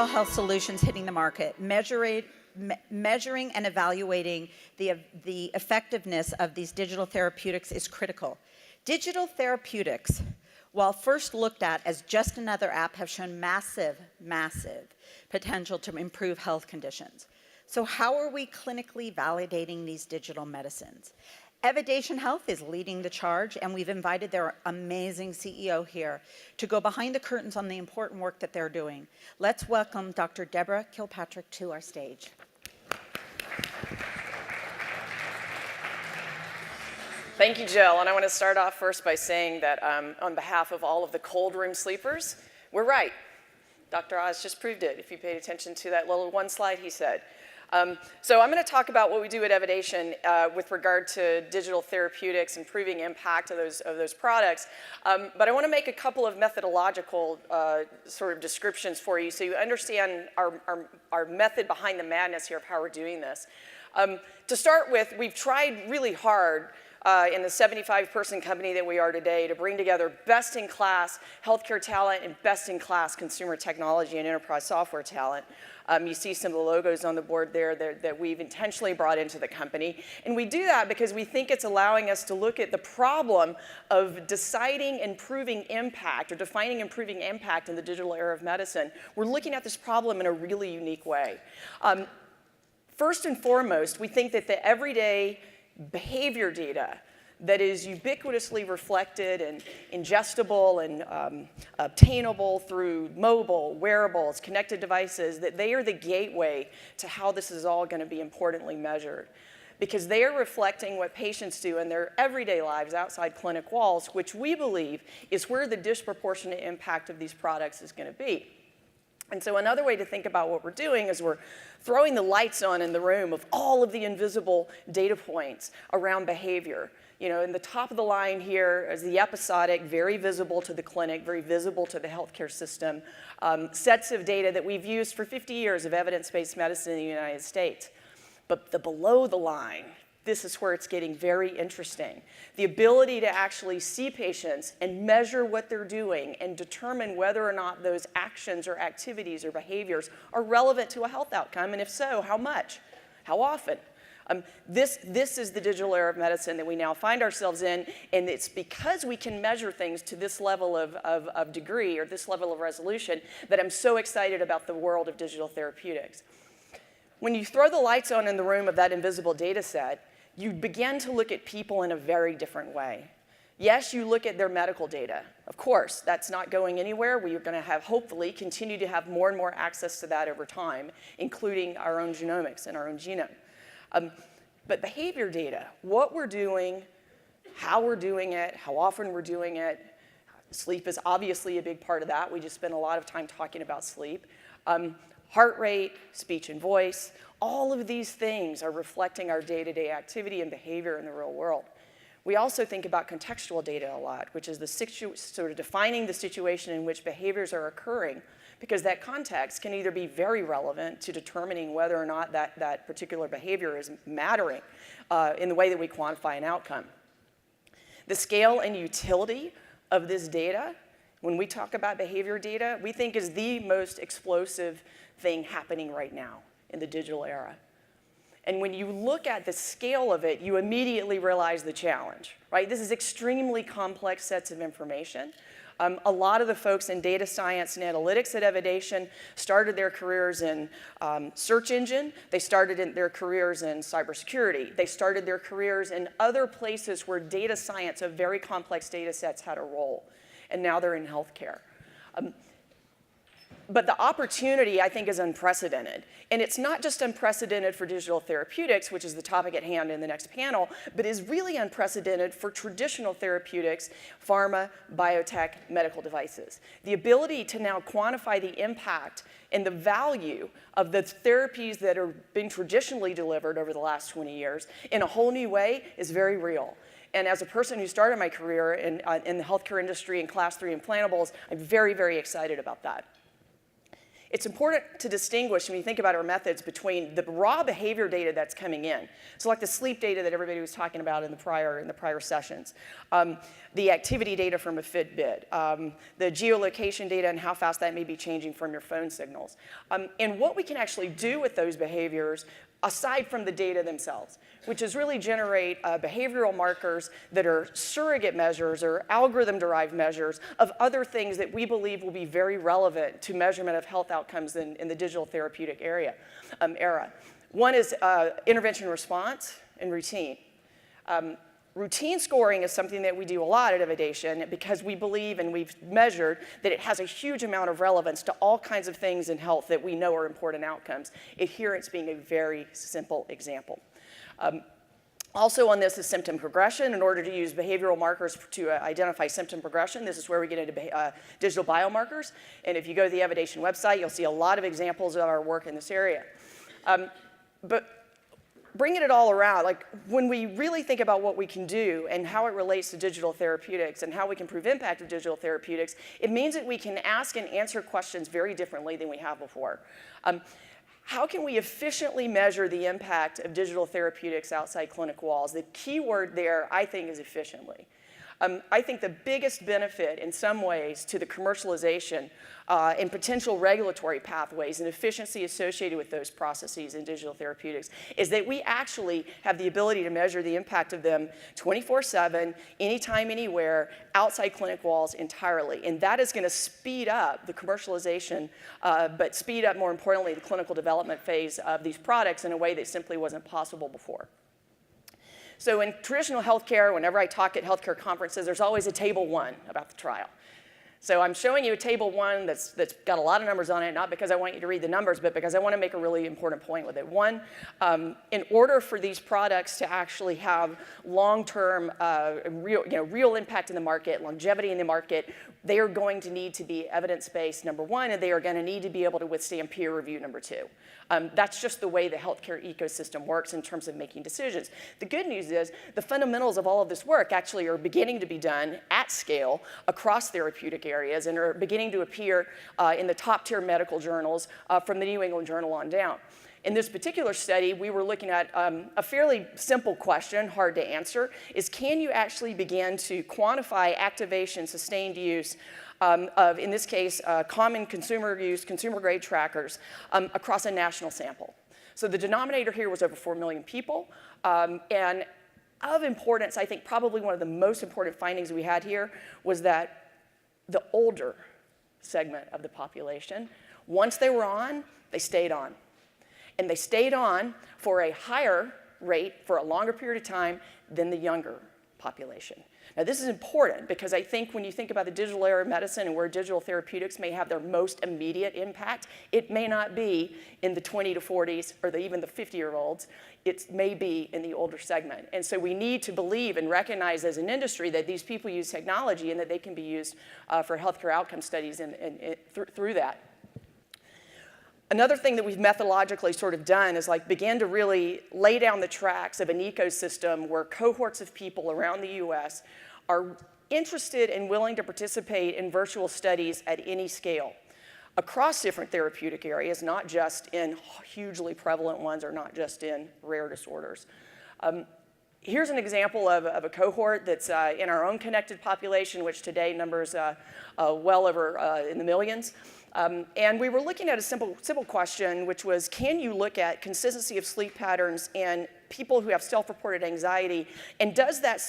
health solutions hitting the market, measuring and evaluating the effectiveness of these digital therapeutics is critical. Digital therapeutics, while first looked at as just another app, have shown massive, massive potential to improve health conditions. So how are we clinically validating these digital medicines? Evidation Health is leading the charge, and we've invited their amazing CEO here to go behind the curtains on the important work that they're doing. Let's welcome Dr. Deborah Kilpatrick to our stage. Thank you, Jill. And I want to start off first by saying that on behalf of all of the cold room sleepers, we're right. Dr. Oz just proved it, if you paid attention to that little one slide he said. So I'm going to talk about what we do at Evidation with regard to digital therapeutics, improving impact of those products. But I want to make a couple of methodological sort of descriptions for you so you understand our method behind the madness here of how we're doing this. To start with, we've tried really hard in the 75-person company that we are today to bring together best-in-class healthcare talent and best-in-class consumer technology and enterprise software talent. You see some of the logos on the board there that we've intentionally brought into the company. And we do that because we think it's allowing us to look at the problem of deciding and proving impact or defining and proving impact in the digital era of medicine. We're looking at this problem in a really unique way. First and foremost, we think that the everyday behavior data that is ubiquitously reflected and ingestible and obtainable through mobile, wearables, connected devices, that they are the gateway to how this is all going to be importantly measured. Because they are reflecting what patients do in their everyday lives outside clinic walls, which we believe is where the disproportionate impact of these products is going to be. And so another way to think about what we're doing is we're throwing the lights on in the room of all of the invisible data points around behavior. You know, in the top of the line here is the episodic, very visible to the clinic, very visible to the healthcare system, sets of data that we've used for 50 years of evidence-based medicine in the United States. But the below the line, this is where it's getting very interesting. The ability to actually see patients and measure what they're doing and determine whether or not those actions or activities or behaviors are relevant to a health outcome, and if so, how much, how often. This is the digital era of medicine that we now find ourselves in, and it's because we can measure things to this level of degree or this level of resolution that I'm so excited about the world of digital therapeutics. When you throw the lights on in the room of that invisible data set, you begin to look at people in a very different way. Yes, you look at their medical data. Of course, that's not going anywhere. We are going to have, hopefully, continue to have more and more access to that over time, including our own genomics and our own genome. But behavior data, what we're doing, how we're doing it, how often we're doing it, sleep is obviously a big part of that. We just spend a lot of time talking about sleep. Heart rate, speech and voice, all of these things are reflecting our day-to-day activity and behavior in the real world. We also think about contextual data a lot, which is the sort of defining the situation in which behaviors are occurring, because that context can either be very relevant to determining whether or not that particular behavior is mattering in the way that we quantify an outcome. The scale and utility of this data, when we talk about behavior data, we think is the most explosive thing happening right now in the digital era. And when you look at the scale of it, you immediately realize the challenge, right? This is extremely complex sets of information. A lot of the folks in data science and analytics at Evidation started their careers in search engine. They started their careers in cybersecurity. They started their careers in other places where data science of very complex data sets had a role. And now they're in healthcare. But the opportunity, I think, is unprecedented. And it's not just unprecedented for digital therapeutics, which is the topic at hand in the next panel, but is really unprecedented for traditional therapeutics, pharma, biotech, medical devices. The ability to now quantify the impact and the value of the therapies that are being traditionally delivered over the last 20 years in a whole new way is very real. And as a person who started my career in the healthcare industry in class 3 implantables, I'm very, very excited about that. It's important to distinguish when you think about our methods between the raw behavior data that's coming in. So like the sleep data that everybody was talking about in the prior sessions, the activity data from a Fitbit, the geolocation data and how fast that may be changing from your phone signals, and what we can actually do with those behaviors aside from the data themselves, which is really generate behavioral markers that are surrogate measures or algorithm-derived measures of other things that we believe will be very relevant to measurement of health outcomes in the digital therapeutic era. One is intervention response and routine. Routine scoring is something that we do a lot at Evidation because we believe and we've measured that it has a huge amount of relevance to all kinds of things in health that we know are important outcomes, adherence being a very simple example. Also on this is symptom progression. In order to use behavioral markers to identify symptom progression, this is where we get into digital biomarkers. And if you go to the Evidation website, you'll see a lot of examples of our work in this area. But bringing it all around, like when we really think about what we can do and how it relates to digital therapeutics and how we can prove impact of digital therapeutics, it means that we can ask and answer questions very differently than we have before. How can we efficiently measure the impact of digital therapeutics outside clinic walls? The key word there, I think, is efficiently. I think the biggest benefit in some ways to the commercialization and potential regulatory pathways and efficiency associated with those processes in digital therapeutics is that we actually have the ability to measure the impact of them 24/7, anytime, anywhere, outside clinic walls entirely. And that is going to speed up the commercialization, but speed up, more importantly, the clinical development phase of these products in a way that simply wasn't possible before. So in traditional healthcare, whenever I talk at healthcare conferences, there's always a table 1 about the trial. So I'm showing you a table 1 that's got a lot of numbers on it, not because I want you to read the numbers, but because I want to make a really important point with it. One, in order for these products to actually have long-term, real impact in the market, longevity in the market, they are going to need to be evidence-based, number 1, and they are going to need to be able to withstand peer review, number 2. That's just the way the healthcare ecosystem works in terms of making decisions. The good news is the fundamentals of all of this work actually are beginning to be done at scale across therapeutic areas and are beginning to appear in the top-tier medical journals from the New England Journal on down. In this particular study, we were looking at a fairly simple question, hard to answer, is can you actually begin to quantify activation, sustained use of, in this case, common consumer use, consumer-grade trackers across a national sample. So the denominator here was over 4 million people. And of importance, I think probably one of the most important findings we had here was that the older segment of the population, once they were on, they stayed on. And they stayed on for a higher rate for a longer period of time than the younger population. Now, this is important because I think when you think about the digital era of medicine and where digital therapeutics may have their most immediate impact, it may not be in the 20 to 40s or even the 50-year-olds. It may be in the older segment. And so we need to believe and recognize as an industry that these people use technology and that they can be used for healthcare outcome studies through that. Another thing that we've methodologically sort of done is like begin to really lay down the tracks of an ecosystem where cohorts of people around the US are interested and willing to participate in virtual studies at any scale across different therapeutic areas, not just in hugely prevalent ones or not just in rare disorders. Here's an example of a cohort that's in our own connected population, which today numbers well over in the millions. And we were looking at a simple question, which was, can you look at consistency of sleep patterns in people who have self-reported anxiety? And does that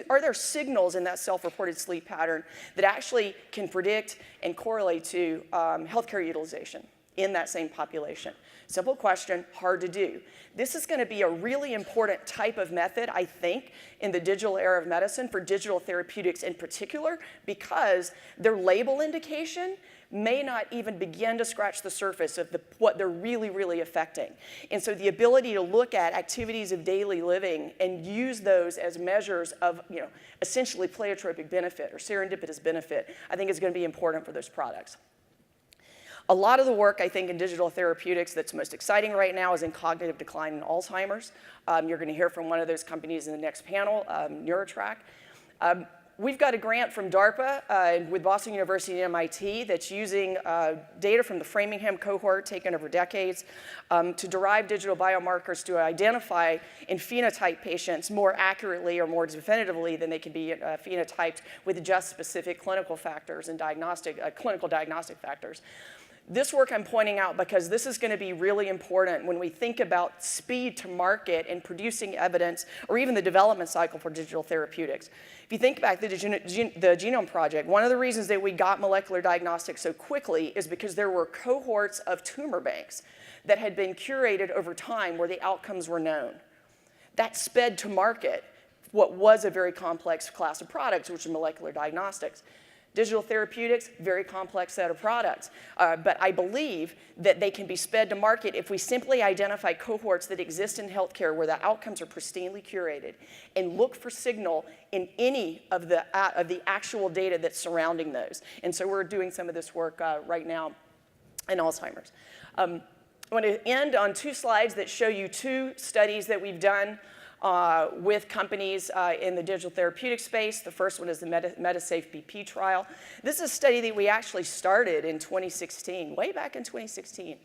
are there signals in that self-reported sleep pattern that actually can predict and correlate to healthcare utilization in that same population? Simple question, hard to do. This is going to be a really important type of method, I think, in the digital era of medicine for digital therapeutics in particular, because their label indication may not even begin to scratch the surface of what they're really, really affecting. And so the ability to look at activities of daily living and use those as measures of, essentially pleiotropic benefit or serendipitous benefit, I think is going to be important for those products. A lot of the work, I think, in digital therapeutics that's most exciting right now is in cognitive decline in Alzheimer's. You're going to hear from one of those companies in the next panel, NeuroTrack. We've got a grant from DARPA with Boston University and MIT that's using data from the Framingham cohort taken over decades to derive digital biomarkers to identify and phenotype patients more accurately or more definitively than they can be phenotyped with just specific clinical factors and clinical diagnostic factors. This work I'm pointing out because this is going to be really important when we think about speed to market and producing evidence, or even the development cycle for digital therapeutics. If you think back to the Genome Project, one of the reasons that we got molecular diagnostics so quickly is because there were cohorts of tumor banks that had been curated over time where the outcomes were known. That sped to market what was a very complex class of products, which are molecular diagnostics. Digital therapeutics, very complex set of products. But I believe that they can be sped to market if we simply identify cohorts that exist in healthcare where the outcomes are pristinely curated and look for signal in any of the actual data that's surrounding those. And so we're doing some of this work right now in Alzheimer's. I want to end on 2 slides that show you 2 studies that we've done with companies in the digital therapeutic space. The first one is the MetaSafe BP trial. This is a study that we actually started in 2016, way back in 2016.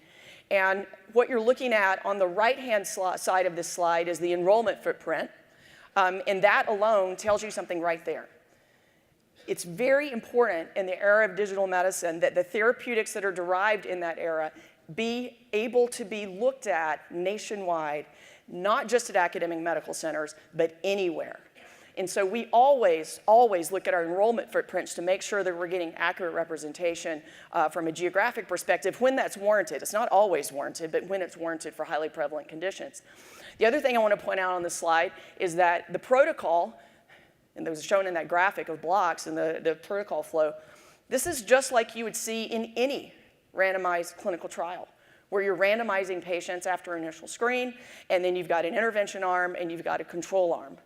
And what you're looking at on the right-hand side of this slide is the enrollment footprint. And that alone tells you something right there. It's very important in the era of digital medicine that the therapeutics that are derived in that era be able to be looked at nationwide, not just at academic medical centers, but anywhere. And so we always look at our enrollment footprints to make sure that we're getting accurate representation from a geographic perspective when that's warranted. It's not always warranted, but when it's warranted for highly prevalent conditions. The other thing I want to point out on this slide is that the protocol, and that was shown in that graphic of blocks and the protocol flow, this is just like you would see in any randomized clinical trial, where you're randomizing patients after initial screen, and then you've got an intervention arm, and you've got a control arm.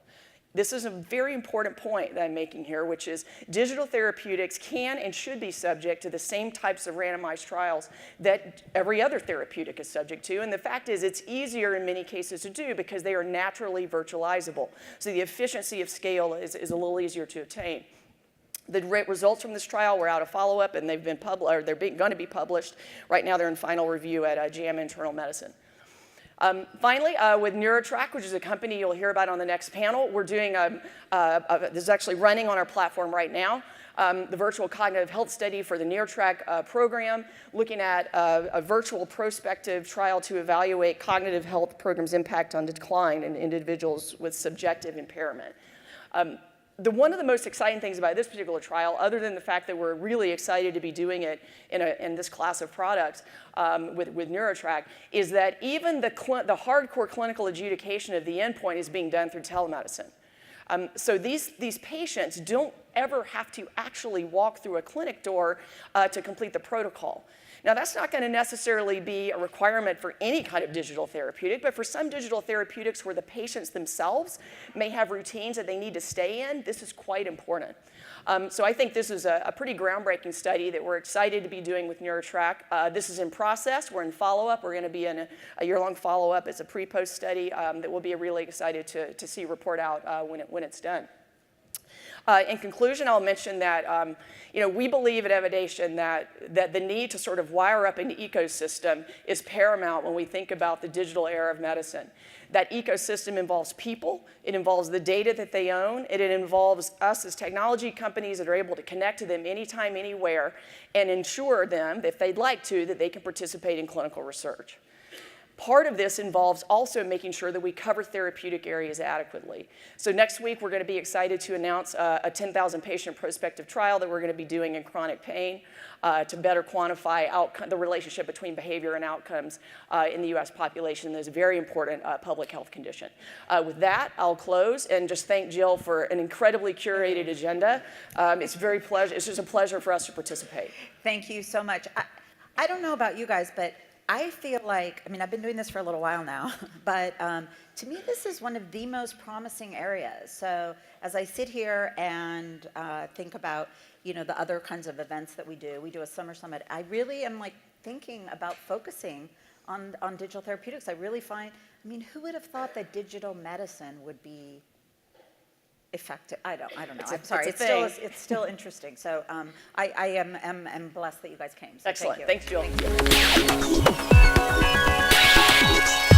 This is a very important point that I'm making here, which is digital therapeutics can and should be subject to the same types of randomized trials that every other therapeutic is subject to. And the fact is, it's easier in many cases to do because they are naturally virtualizable. So the efficiency of scale is a little easier to attain. The results from this trial were out of follow-up, and they've been they're going to be published. Right now, they're in final review at JAMA Internal Medicine. Finally, with NeuroTrack, which is a company you'll hear about on the next panel, we're doing this is actually running on our platform right now. The virtual cognitive health study for the NeuroTrack program, looking at a virtual prospective trial to evaluate cognitive health programs' impact on decline in individuals with subjective impairment. One of the most exciting things about this particular trial, other than the fact that we're really excited to be doing it in this class of products with NeuroTrack, is that even the hardcore clinical adjudication of the endpoint is being done through telemedicine. So these patients don't ever have to actually walk through a clinic door to complete the protocol. Now, that's not going to necessarily be a requirement for any kind of digital therapeutic, but for some digital therapeutics where the patients themselves may have routines that they need to stay in, this is quite important. So I think this is a pretty groundbreaking study that we're excited to be doing with NeuroTrack. This is in process. We're in follow-up. We're going to be in a year-long follow-up. It's a pre-post study that we'll be really excited to see report out when it's done. In conclusion, I'll mention that we believe at Evidation that the need to sort of wire up an ecosystem is paramount when we think about the digital era of medicine. That ecosystem involves people, it involves the data that they own, and it involves us as technology companies that are able to connect to them anytime, anywhere, and ensure them, if they'd like to, that they can participate in clinical research. Part of this involves also making sure that we cover therapeutic areas adequately. So next week, we're going to be excited to announce a 10,000 patient prospective trial that we're going to be doing in chronic pain to better quantify the relationship between behavior and outcomes in the US population. There's a very important public health condition. With that, I'll close and just thank Jill for an incredibly curated agenda. It's just a pleasure for us to participate. Thank you so much. I don't know about you guys, but I feel like, I've been doing this for a little while now, but to me, this is one of the most promising areas. So as I sit here and think about, the other kinds of events that we do a summer summit, I really am thinking about focusing on digital therapeutics. I really find, who would have thought that digital medicine would be effective. I don't know. It's I'm sorry. it's a thing. It's still interesting. So I am blessed that you guys came. So Excellent. Thank you. Thanks, Jill. Thank you.